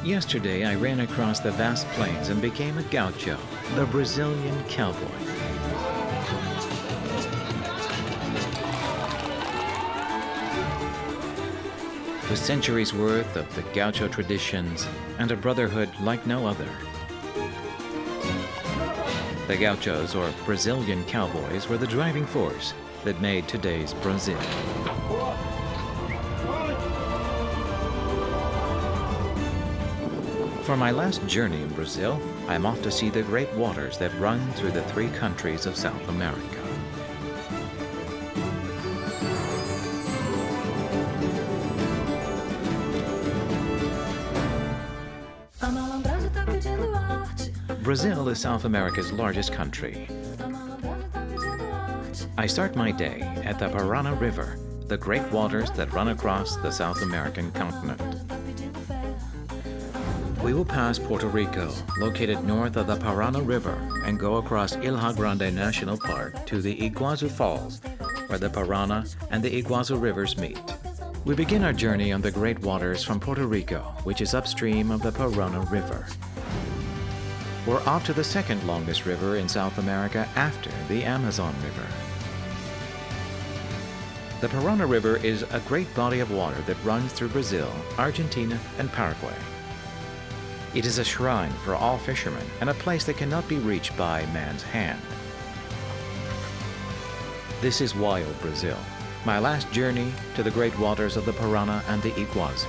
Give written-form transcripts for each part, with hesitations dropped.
Yesterday, I ran across the vast plains and became a gaucho, the Brazilian cowboy. With centuries worth of the gaucho traditions and a brotherhood like no other. The gauchos, or Brazilian cowboys, were the driving force that made today's Brazil. For my last journey in Brazil, I'm off to see the great waters that run through the three countries of South America. Brazil is South America's largest country. I start my day at the Parana River, the great waters that run across the South American continent. We will pass Puerto Rico, located north of the Parana River, and go across Ilha Grande National Park to the Iguazu Falls, where the Parana and the Iguazu rivers meet. We begin our journey on the great waters from Puerto Rico, which is upstream of the Parana River. We're off to the second longest river in South America after the Amazon River. The Parana River is a great body of water that runs through Brazil, Argentina, and Paraguay. It is a shrine for all fishermen and a place that cannot be reached by man's hand. This is wild Brazil, my last journey to the great waters of the Parana and the Iguazu.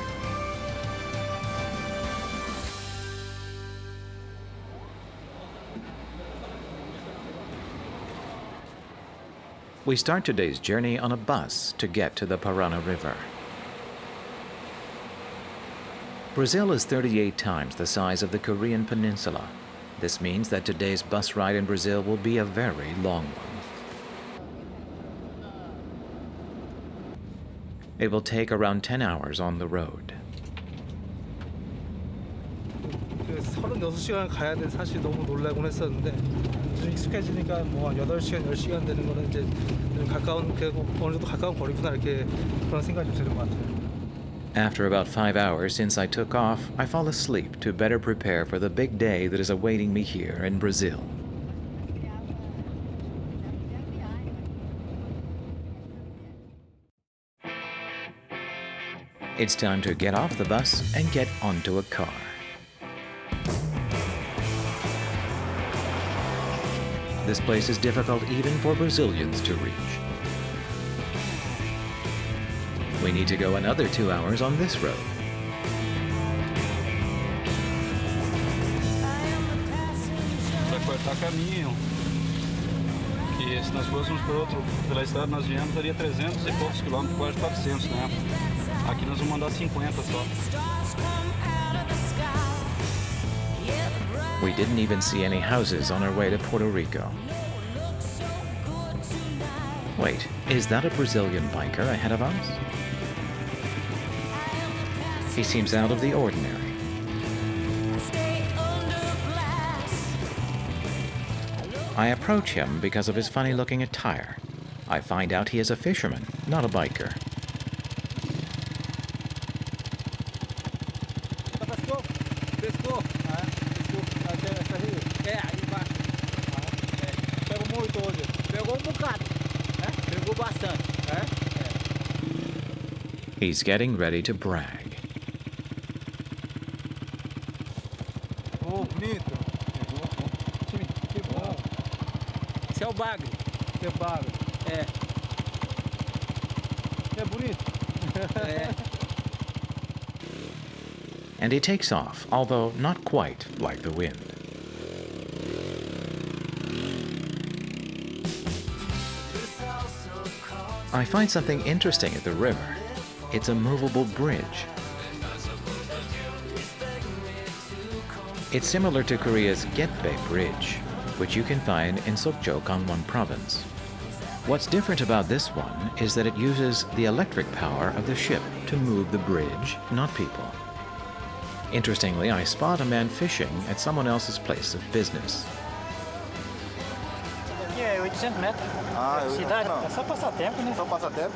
We start today's journey on a bus to get to the Parana River. Brazil is 38 times the size of the Korean peninsula. This means that today's bus ride in Brazil will be a very long one. It will take around 10 hours on the road. 36시간 가야 돼 사실 너무 놀라곤 했었는데 좀 익숙해지니까 뭐 8시간, 10시간 되는 거는 이제 가까운 어느 정도 가까운 거리구나 이렇게 그런 생각이 드는 것 같아요. After about 5 hours since I took off, I fall asleep to better prepare for the big day that is awaiting me here in Brazil. It's time to get off the bus and get onto a car. This place is difficult even for Brazilians to reach. We need to go another 2 hours on this road. Para cortar caminho, que se nós fôssemos por outro, pela estrada nós viemos, daria 300 e poucos quilômetros, quase 400, né? Aqui nós vamos andar 50 só. We didn't even see any houses on our way to Puerto Rico. Wait, is that a Brazilian biker ahead of us? He seems out of the ordinary. I approach him because of his funny-looking attire. I find out he is a fisherman, not a biker. He's getting ready to brag. Oh, bonito. Que bom. Esse é o bagre. Esse é o bagre. É. É bonito. É. And he takes off, although not quite like the wind. I find something interesting at the river. It's a movable bridge. It's similar to Korea's Getbae Bridge, which you can find in Sokcho, Gangwon Province. What's different about this one is that it uses the electric power of the ship to move the bridge, not people. Interestingly, I spot a man fishing at someone else's place of business. Aqui é 800 metros. Ah, cidade. É só passatempo, né? Só passatempo?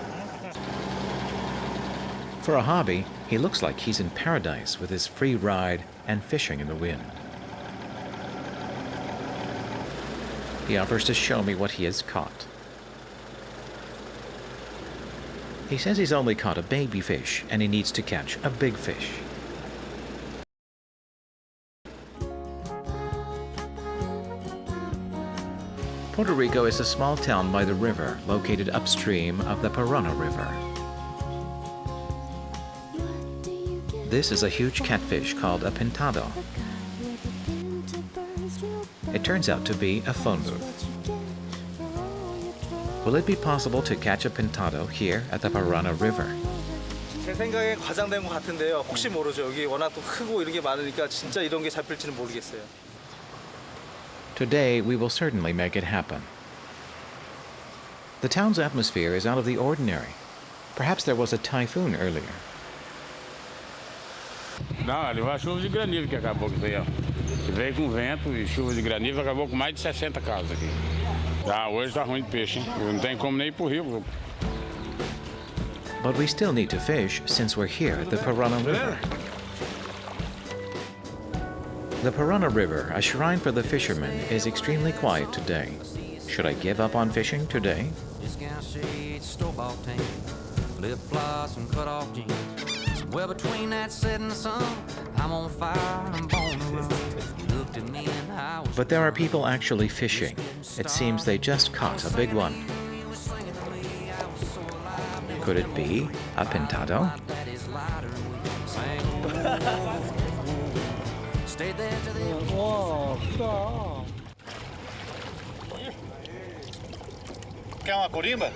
For a hobby, he looks like he's in paradise with his free ride and fishing in the wind. He offers to show me what he has caught. He says he's only caught a baby fish and he needs to catch a big fish. Puerto Rico is a small town by the river located upstream of the Parana River. This is a huge catfish called a pintado. It turns out to be a phone booth. Will it be possible to catch a pintado here at the Parana River? 제 생각에 과장된 것 같은데요. 혹시 모르죠. 여기 워낙 또 크고 이런 게 많으니까 진짜 이런 게 잡힐지는 모르겠어요. Today, we will certainly make it happen. The town's atmosphere is out of the ordinary. Perhaps there was a typhoon earlier. Não, ali foi a chuva de granizo que acabou com isso aí, ó. Veio com vento e chuva de granizo, acabou com mais de 60 casas aqui. Ah, hoje tá ruim de peixe, hein? Não tem como nem ir pro rio. But we still need to fish since we're here at the Parana River. The Parana River, a shrine for the fishermen, is extremely quiet today. Should I give up on fishing today? Well, between that set and the sun, I'm on fire, I'm born to run. Looked at me and I was. But there are people actually fishing. It seems they just caught a big one. Could it be a pintado? Quer uma corimba?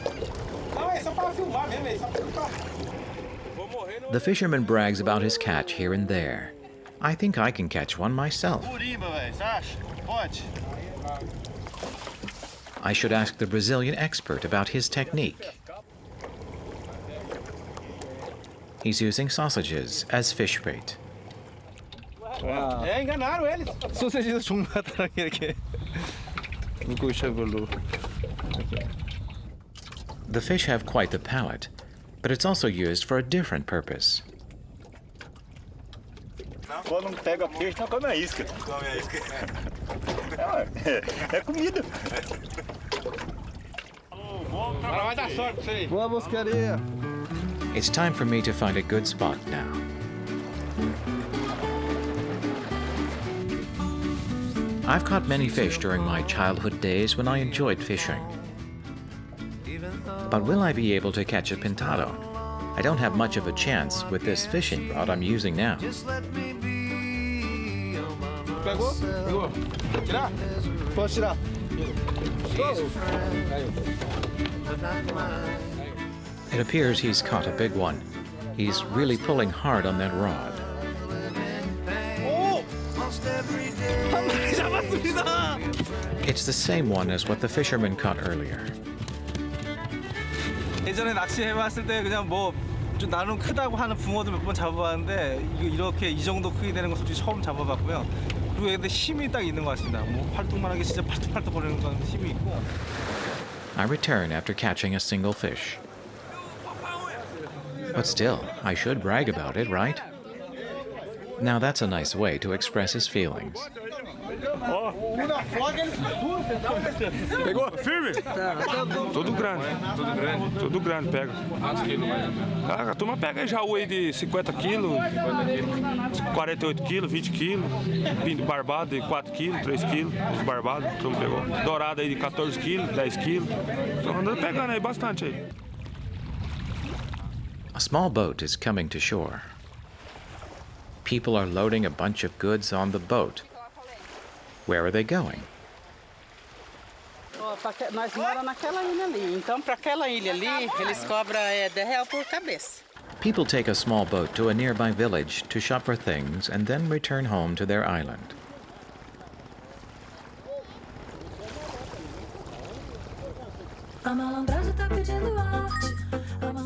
Não, é só para filmar mesmo, é só para... The fisherman brags about his catch here and there. I think I can catch one myself. I should ask the Brazilian expert about his technique. He's using sausages as fish bait. enganaram eles. 소세지도 종마다 이렇게 물고기 샤별로. The fish have quite the palate, but it's also used for a different purpose. Quando não pega peixe, não come a isca. Come a isca. É comida. Vai dar sorte isso aí. Boa buscaria. It's time for me to find a good spot now. I've caught many fish during my childhood days when I enjoyed fishing. But will I be able to catch a pintado? I don't have much of a chance with this fishing rod I'm using now. Pegou? Pegou. Tirar? Pode tirar. It appears he's caught a big one. He's really pulling hard on that rod. 한 마리 잡았습니다. It's the same one as what the fisherman caught earlier. 예전에 낚시해봤을 때 그냥 뭐 좀 나름 크다고 하는 붕어도 몇 번 잡아봤는데 이렇게 이 정도 크게 되는 건 솔직히 처음 잡아봤고요. 그리고 근데 힘이 딱 있는 것 같습니다. 뭐 팔뚝만하게 진짜 팔뚝팔뚝 거리는 건 힘이 있고. I return after catching a single fish. But still, I should brag about it, right? Now that's a nice way to express his feelings. Pegou? Firme? Tudo grande. Tudo grande pega. Ah, a turma pega jaú aí de 50 quilos, 48 quilos, 20 quilos, pinto barbado de 4 quilos, 3 quilos, os barbados, a turma pegou. Dourado aí de 14 quilos, 10 quilos. Só andando pegando aí bastante aí. A small boat is coming to shore. People are loading a bunch of goods on the boat. Where are they going? Nós moramos naquela ilha ali. Então, para aquela ilha ali, eles cobram R$10 por cabeça. People take a small boat to a nearby village to shop for things and then return home to their island.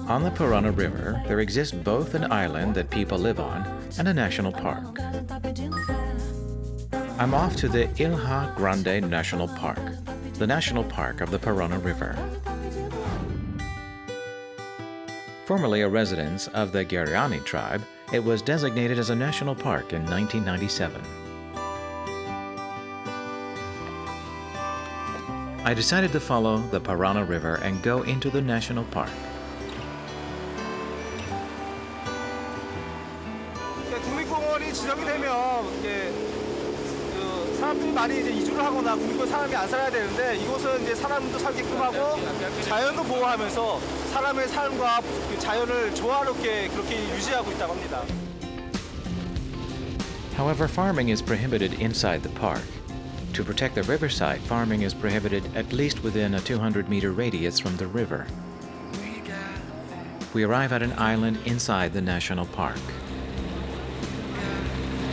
On the Parana River, there exists both an island that people live on and a national park. I'm off to the Ilha Grande National Park, the national park of the Parana River. Formerly a residence of the Guarani tribe, it was designated as a national park in 1997. I decided to follow the Parana River and go into the national park. 국립공원이 지정이 되면 이제 사람들이 많이 이제 이주를 하거나 국립공원 사람이 안 살아야 되는데 이곳은 이제 사람도 살게끔 하고 자연도 보호하면서 사람의 삶과 자연을 조화롭게 그렇게 유지하고 있다고 합니다. However, farming is prohibited inside the park. To protect the riverside, farming is prohibited at least within a 200-meter radius from the river. We arrive at an island inside the national park.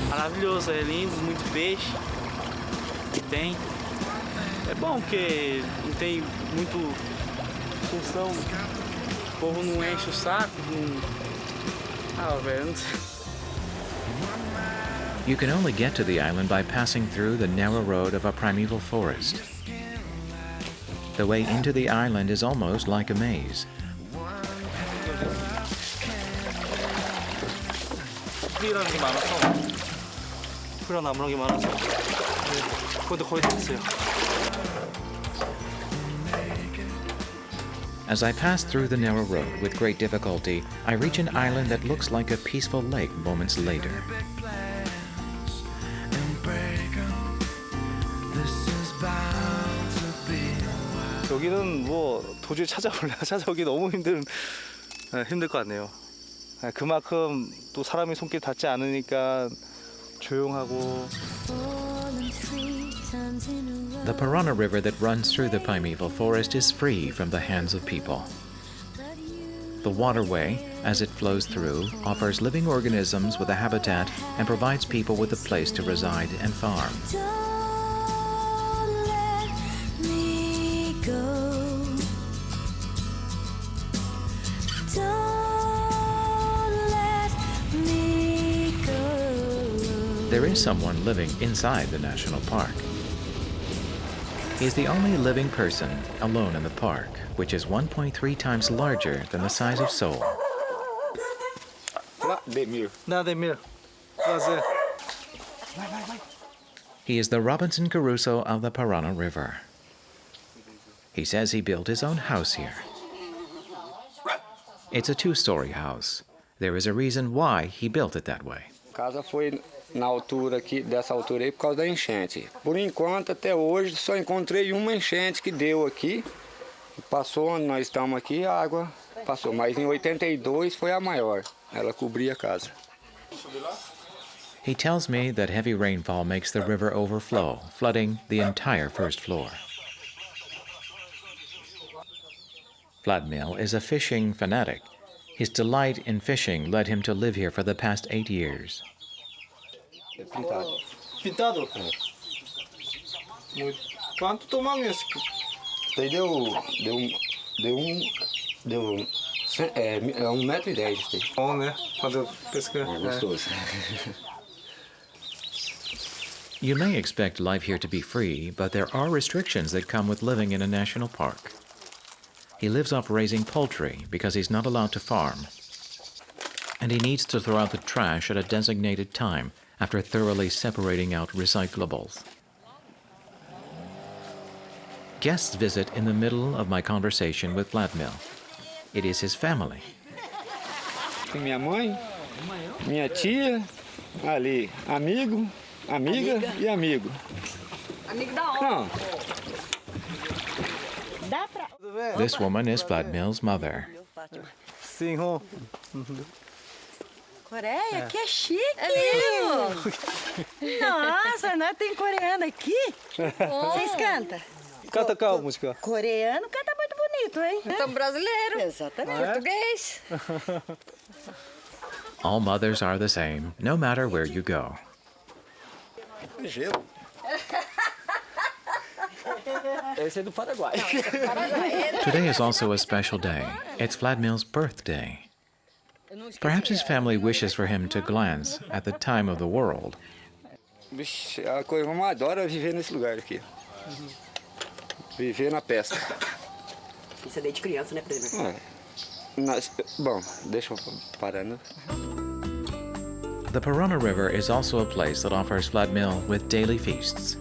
Maravilhoso, é lindo, muito peixe que tem. É bom porque não tem muito função, o povo não enche o saco, não... Ah, velho, não sei. You can only get to the island by passing through the narrow road of a primeval forest. The way into the island is almost like a maze. 풀이라는 게 많아서 풀이랑 나무라는 게 많아서 그것도 거의 다 됐어요. As I pass through the narrow road with great difficulty, I reach an island that looks like a peaceful lake moments later. 여기는 뭐 도저히 찾아오기 너무 힘들 것 같네요. 그만큼 또 사람이 손길 닿지 않으니까 조용하고. The Parana River that runs through the primeval forest is free from the hands of people. The waterway, as it flows through, offers living organisms with a habitat and provides people with a place to reside and farm. There is someone living inside the national park. He is the only living person alone in the park, which is 1.3 times larger than the size of Seoul. He is the Robinson Crusoe of the Parana River. He says he built his own house here. It's a two-story house. There is a reason why he built it that way. Casa foi na altura aqui, dessa altura aí, por causa da enchente. Por enquanto, até hoje, só encontrei uma enchente que deu aqui. Passou onde nós estamos aqui, a água passou. Mas em 82 foi a maior. Ela cobria a casa. He tells me that heavy rainfall makes the river overflow, flooding the entire first floor. Vladimir is a fishing fanatic. His delight in fishing led him to live here for the past 8 years. Pintado? Quanto tamanho esse? Daí deu 1,10 m. Bom, né? Quando pesca. Gostoso. You may expect life here to be free, but there are restrictions that come with living in a national park. He lives off raising poultry because he's not allowed to farm. And he needs to throw out the trash at a designated time after thoroughly separating out recyclables. Guests visit in the middle of my conversation with Vladimir. It is his family. Minha mãe, minha tia, ali, amigo, amiga e amigo. Amigo da hora. This woman is Vladimir's mother. Sim, ho. Coreia? Que chique! Nossa, nós tem coreano aqui? Vocês cantam? Canta qual música? Coreano canta muito bonito, hein? Então brasileiro. Exatamente. Português. All mothers are the same, no matter where you go. Gelo. Esse é do Paraguai. Today is also a special day. It's Vladimir's birthday. Perhaps his family wishes for him to glance at the time of the world. Vixe, a coisa mais adora viver nesse lugar aqui. Viver na pesca. Isso é desde criança, né, Prêmio? Bom, deixa eu parar, né? The Parana River is also a place that offers Vladimir with daily feasts.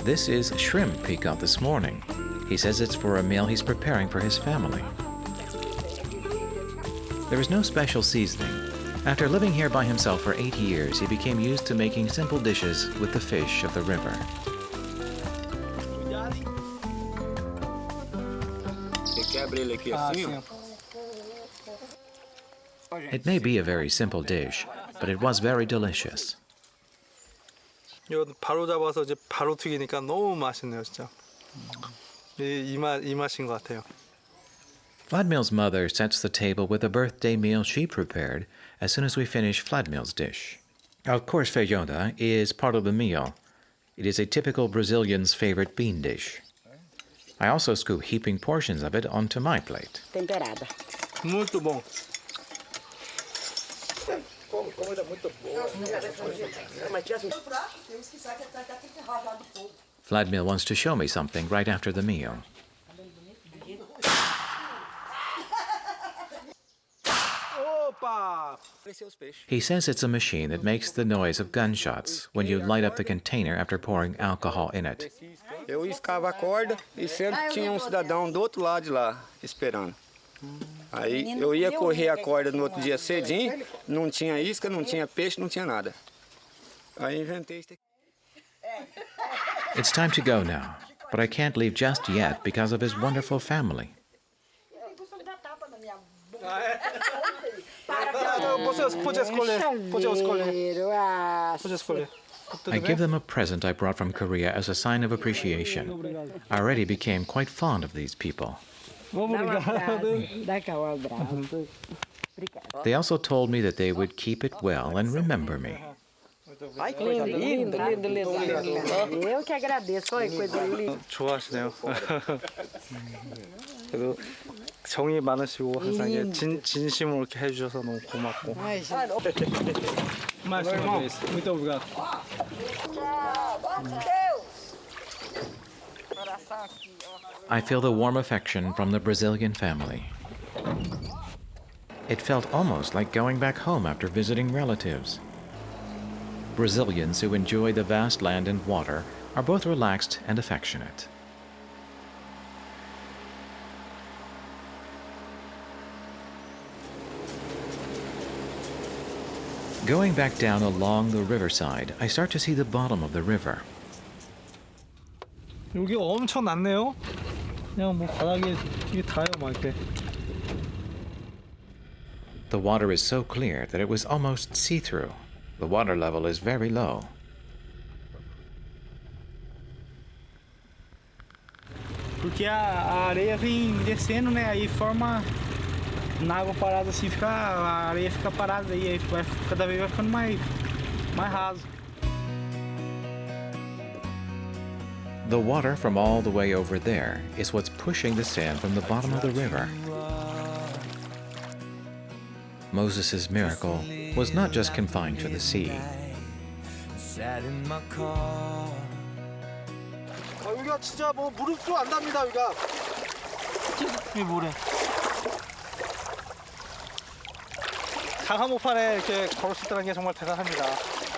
This is shrimp he got this morning. He says it's for a meal he's preparing for his family. There is no special seasoning. After living here by himself for 8 years, he became used to making simple dishes with the fish of the river. It may be a very simple dish, but it was very delicious. 이거 바로 잡아서 이제 바로 튀기니까 너무 맛있네요, 진짜. 이 맛인 것 같아요. Vladimir's mother sets the table with a birthday meal she prepared as soon as we finish Vladimir's dish. Of course, feijoada is part of the meal. It is a typical Brazilian's favorite bean dish. I also scoop heaping portions of it onto my plate. Temperada. Muito bom. Vladimir wants to show me something right after the meal. He says it's a machine that makes the noise of gunshots when you light up the container after pouring alcohol in it. Eu escava a corda e sempre tinha cidadão do outro lado de lá esperando. Aí eu ia correr a corda no outro dia cedinho, não tinha isca, não tinha peixe, não tinha nada. Aí inventei isso aqui. It's time to go now, but I can't leave just yet because of his wonderful family. I give them a present I brought from Korea as a sign of appreciation. I already became quite fond of these people. They also told me that they would keep it well and remember me. Eu que agradeço, olha que coisa linda. 좋아하시네요. 그래도 정이 많으시고 항상 이게 진심으로 이렇게 해주셔서 너무 고맙고. Muito obrigado. I feel the warm affection from the Brazilian family. It felt almost like going back home after visiting relatives. Brazilians who enjoy the vast land and water are both relaxed and affectionate. Going back down along the riverside, I start to see the bottom of the river. 여기 엄청 낮네요. 그냥 뭐 바닥에 이게 닿아요, 막 이렇게. The water is so clear that it was almost see-through. The water level is very low. Porque a areia vem descendo, né? Aí forma na água parada assim, a areia fica parada aí cada vez vai ficando mais raso. The water from all the way over there is what's pushing the sand from the bottom of the river. Moses' miracle was not just confined to the sea. 여기가 진짜 뭐 무릎도 안 답니다, 여기가. 이 모래. 강 한복판에 이렇게 걸을 수 있다는 게 정말 대단합니다.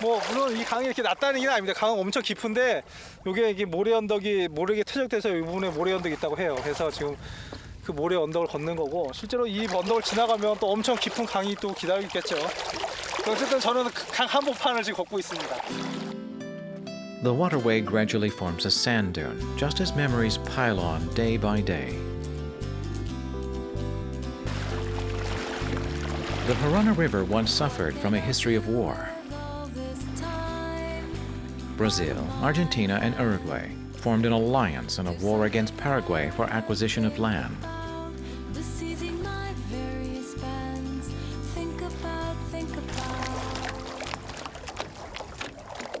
뭐 물론 이 강이 이렇게 낮다는 얘기는 아닙니다. 강은 엄청 깊은데 요게 이게 모래 언덕이 모래에 퇴적돼서 이 부분에 모래 언덕이 있다고 해요. 그래서 지금 그 모래 언덕을 걷는 거고 실제로 이 언덕을 지나가면 또 엄청 깊은 강이 또 기다리고 있겠죠. 어쨌든 저는 강 한복판을 지금 걷고 있습니다. The waterway gradually forms a sand dune, just as memories pile on day by day. The Parana River once suffered from a history of war. Brazil, Argentina, and Uruguay formed an alliance in a war against Paraguay for acquisition of land.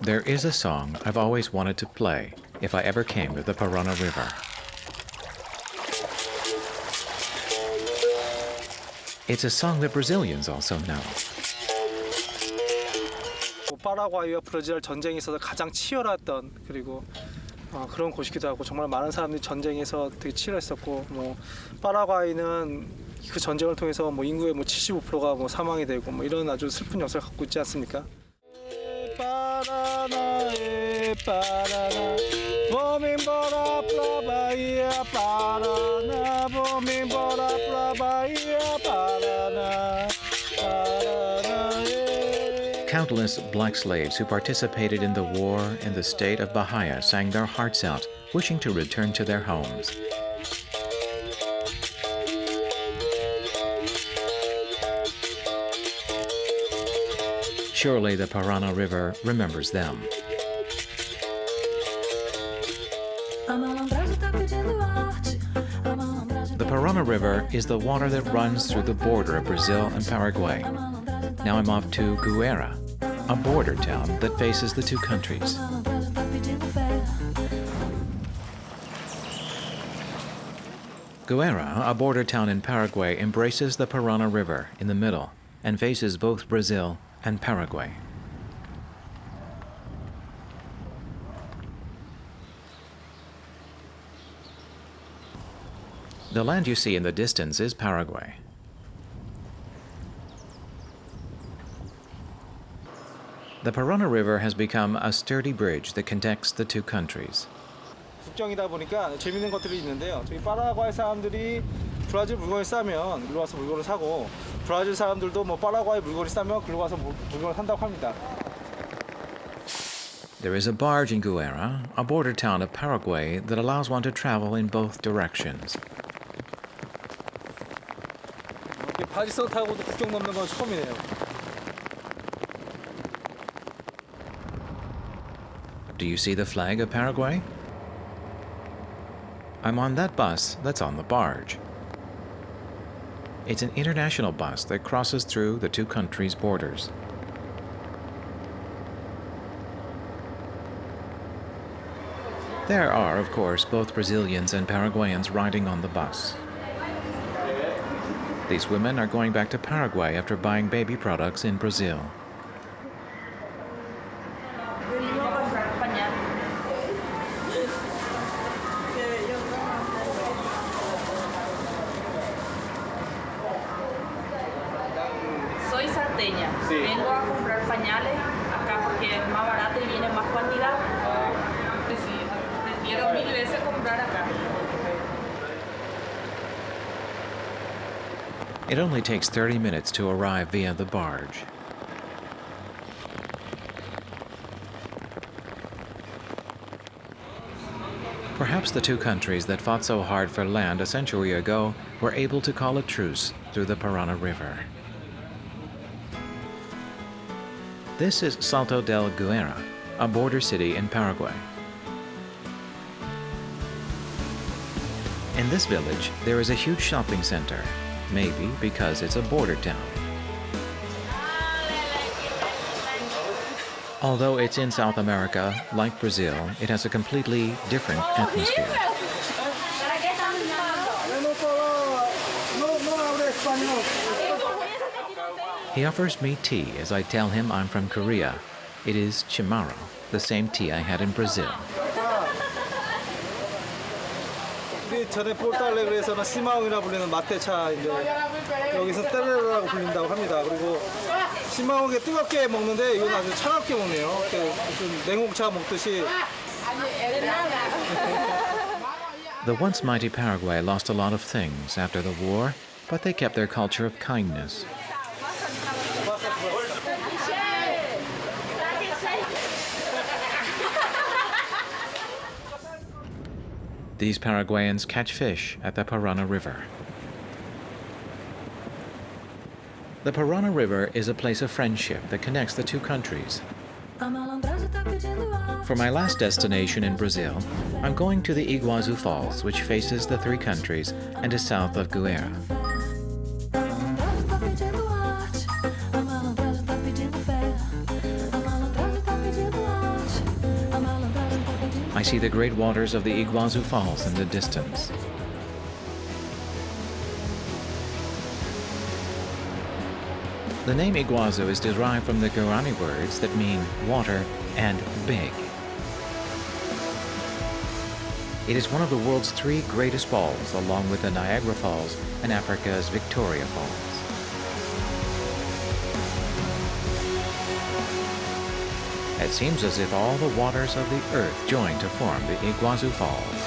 There is a song I've always wanted to play if I ever came to the Parana River. It's a song that Brazilians also know. 파라과이와 브라질 전쟁이 있어서 가장 치열했던 그리고 그런 곳이기도 하고 정말 많은 사람들이 전쟁에서 되게 치열했었고 뭐 파라과이는 그 전쟁을 통해서 뭐 인구의 뭐 75%가 뭐 사망이 되고 뭐 이런 아주 슬픈 역사를 갖고 있지 않습니까? Countless black slaves who participated in the war in the state of Bahia sang their hearts out, wishing to return to their homes. Surely the Parana River remembers them. The Parana River is the water that runs through the border of Brazil and Paraguay. Now I'm off to Guera, a border town that faces the two countries. Guera, a border town in Paraguay, embraces the Parana River in the middle and faces both Brazil and Paraguay. The land you see in the distance is Paraguay. The Parana River has become a sturdy bridge that connects the two countries. 국경이다 보니까 재밌는 것들이 있는데요. 저희 파라과이 사람들이 브라질 물건을 싸면 일로 와서 물건을 사고 브라질 사람들도 뭐 파라과이 물건을 싸면 글로 와서 물건을 산다고 합니다. There is a barge in Guera, a border town of Paraguay, that allows one to travel in both directions. 이렇게 바지선 타고도 국경 넘는 건 처음이네요. Do you see the flag of Paraguay? I'm on that bus that's on the barge. It's an international bus that crosses through the two countries' borders. There are, of course, both Brazilians and Paraguayans riding on the bus. These women are going back to Paraguay after buying baby products in Brazil. Soy salteña. Vengo a comprar pañales acá porque es más barato y viene más cantidad. Prefiero 1000 veces comprar acá. It only takes 30 minutes to arrive via the barge. Perhaps the two countries that fought so hard for land a century ago were able to call a truce through the Parana River. This is Salto del Guera, a border city in Paraguay. In this village, there is a huge shopping center, maybe because it's a border town. Although it's in South America, like Brazil, it has a completely different atmosphere. He offers me tea as I tell him I'm from Korea. It is chimarrão, the same tea I had in Brazil. 우리 전에 포르투갈에서는 시마옹이라 불리는 마테차인데 여기서 테레라고 불린다고 합니다. 그리고 시마옹에 뜨겁게 먹는데 이건 아주 차갑게 먹네요. 무슨 냉홍차 먹듯이. The once mighty Paraguay lost a lot of things after the war, but they kept their culture of kindness. These Paraguayans catch fish at the Parana River. The Parana River is a place of friendship that connects the two countries. For my last destination in Brazil, I'm going to the Iguazu Falls, which faces the three countries and is south of Guera. I see the great waters of the Iguazu Falls in the distance. The name Iguazu is derived from the Guarani words that mean water and big. It is one of the world's 3 greatest falls, along with the Niagara Falls and Africa's Victoria Falls. It seems as if all the waters of the earth join to form the Iguazu Falls.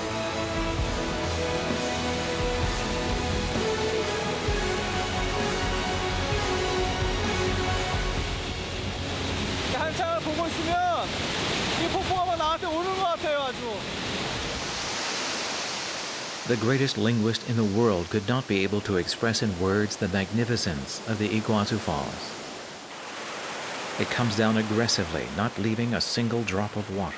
한참을 보고 있으면 이 폭포가 나한테 오는 것 같아요, 아주. The greatest linguist in the world could not be able to express in words the magnificence of the Iguazu Falls. It comes down aggressively, not leaving a single drop of water.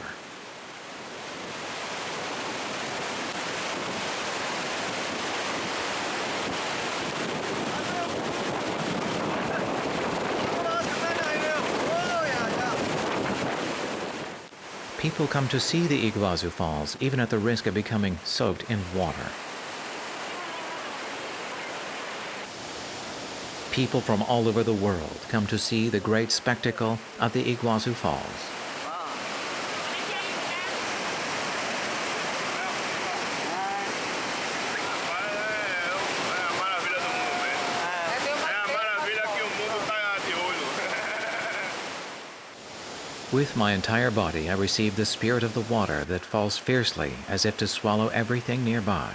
People come to see the Iguazu Falls, even at the risk of becoming soaked in water. People from all over the world come to see the great spectacle of the Iguazu Falls. With my entire body, I receive the spirit of the water that falls fiercely as if to swallow everything nearby.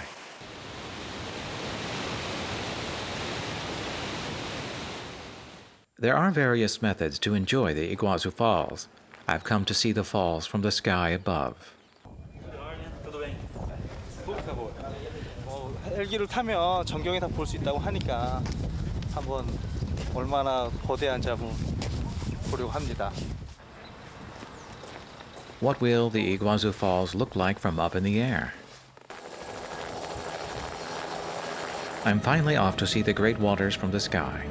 There are various methods to enjoy the Iguazu Falls. I've come to see the falls from the sky above. 헬기를 타면 전경이 다 볼 수 있다고 하니까 한번 얼마나 거대한지 한번 보려고 합니다. What will the Iguazu Falls look like from up in the air? I'm finally off to see the great waters from the sky.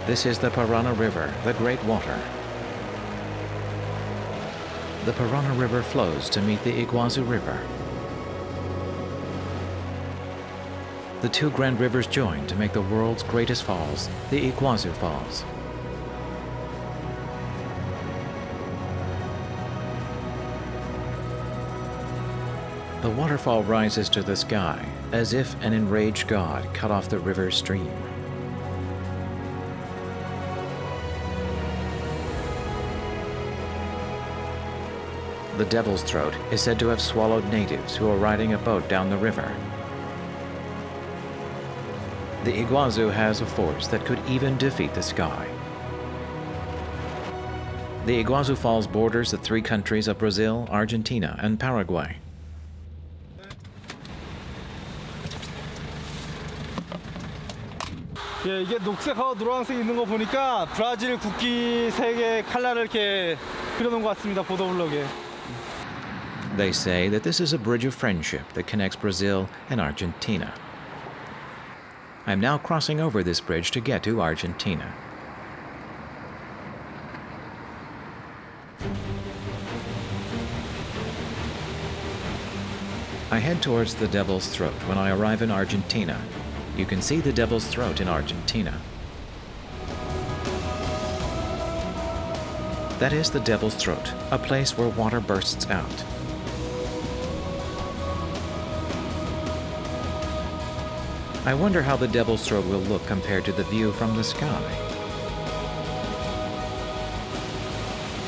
This is the Parana River, the great water. The Parana River flows to meet the Iguazu River. The 2 grand rivers join to make the world's greatest falls, the Iguazu Falls. The waterfall rises to the sky, as if an enraged god cut off the river's stream. The Devil's Throat is said to have swallowed natives who are riding a boat down the river. The Iguazu has a force that could even defeat the sky. The Iguazu Falls borders the 3 countries of Brazil, Argentina, and Paraguay. 예, 이게 녹색하고 노란색 있는 거 보니까 브라질 국기 3개 칼라를 이렇게 그려놓은 것 같습니다. 보도블록에. They say that this is a bridge of friendship that connects Brazil and Argentina. I'm now crossing over this bridge to get to Argentina. I head towards the Devil's Throat when I arrive in Argentina. You can see the Devil's Throat in Argentina. That is the Devil's Throat, a place where water bursts out. I wonder how the Devil's Throat will look compared to the view from the sky.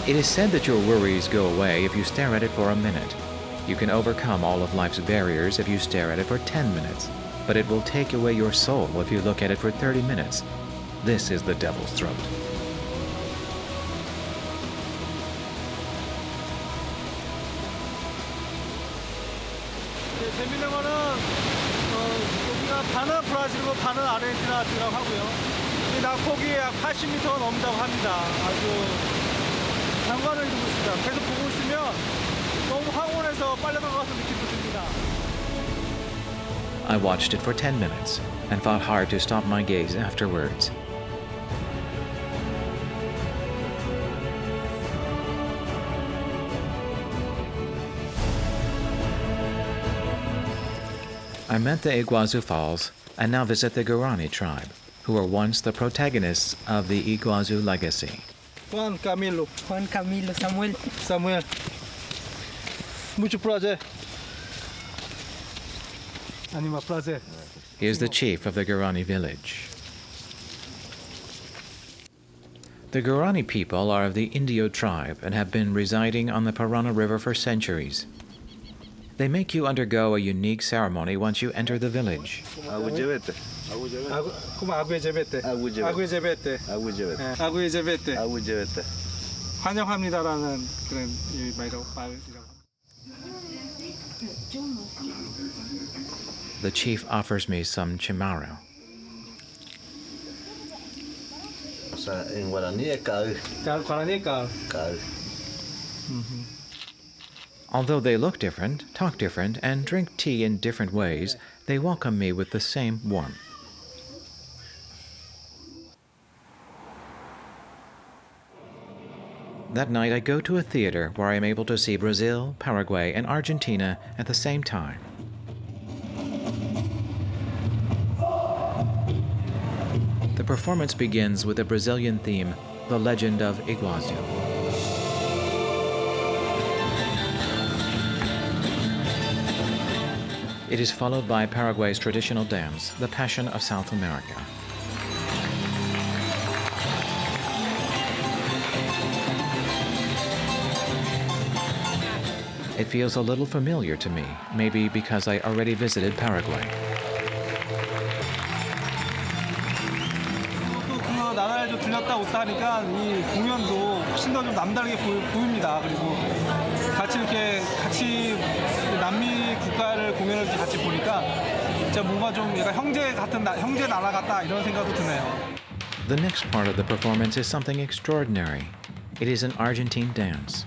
It is said that your worries go away if you stare at it for a minute. You can overcome all of life's barriers if you stare at it for 10 minutes. But it will take away your soul if you look at it for 30 minutes. This is the Devil's Throat. 재밌는 거는 여기가 반은 브라질이고 반은 아르헨티나 지역이라고 하고요. 이 낙폭이 약 80m가 넘는다고 합니다. 아주 장관을 이루고 있습니다. 계속 보고 있으면 너무 황홀해서 빨려 들어가서 느낌도 듭니다. I watched it for 10 minutes and fought hard to stop my gaze afterwards. I met the Iguazu Falls and now visit the Guarani tribe, who were once the protagonists of the Iguazu legacy. Juan Camilo. Juan Camilo, Samuel. Samuel. Mucho prazer. Anima prazer. He is the chief of the Guarani village. The Guarani people are of the Indio tribe and have been residing on the Parana River for centuries. They make you undergo a unique ceremony once you enter the village. 환영합니다라는 그런 말이라고. The chief offers me some chimarrão. Em Guarani é cau. Guarani é cau. Cau. Although they look different, talk different, and drink tea in different ways, they welcome me with the same warmth. That night I go to a theater where I am able to see Brazil, Paraguay, and Argentina at the same time. The performance begins with the Brazilian theme, The Legend of Iguazu. It is followed by Paraguay's traditional dance, The Passion of South America. It feels a little familiar to me, maybe because I already visited Paraguay. 그 나라를 좀 들렸다 왔다 하니까 이 공연도 훨씬 더 좀 남다르게 보입니다. 그리고 같이 남미 국가를 공연을 같이 보니까 진짜 뭔가 좀 얘가 형제 나라 같다 이런 생각도 드네요. The next part of the performance is something extraordinary. It is an Argentine dance.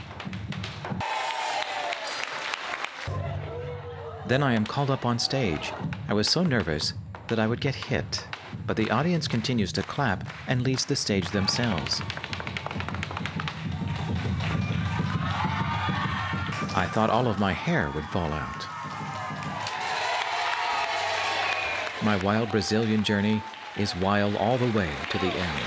Then I am called up on stage. I was so nervous that I would get hit, but the audience continues to clap and leaves the stage themselves. I thought all of my hair would fall out. My wild Brazilian journey is wild all the way to the end.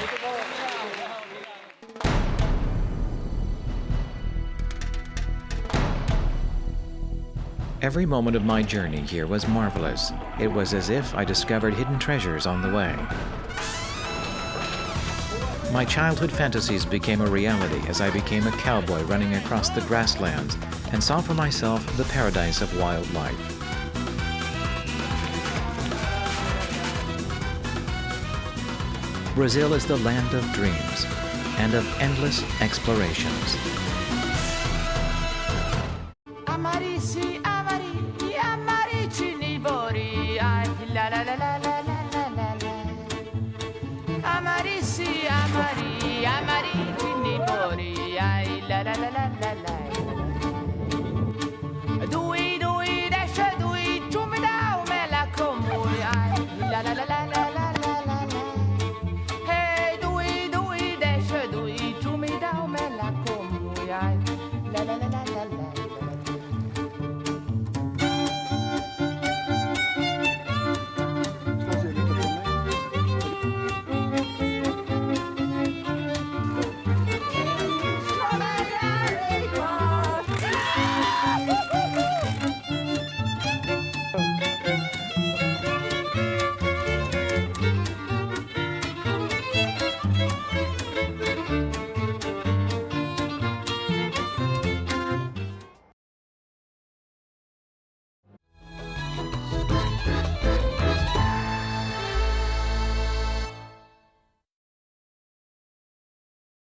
Every moment of my journey here was marvelous. It was as if I discovered hidden treasures on the way. My childhood fantasies became a reality as I became a cowboy running across the grasslands and saw for myself the paradise of wildlife. Brazil is the land of dreams and of endless explorations. Amarici,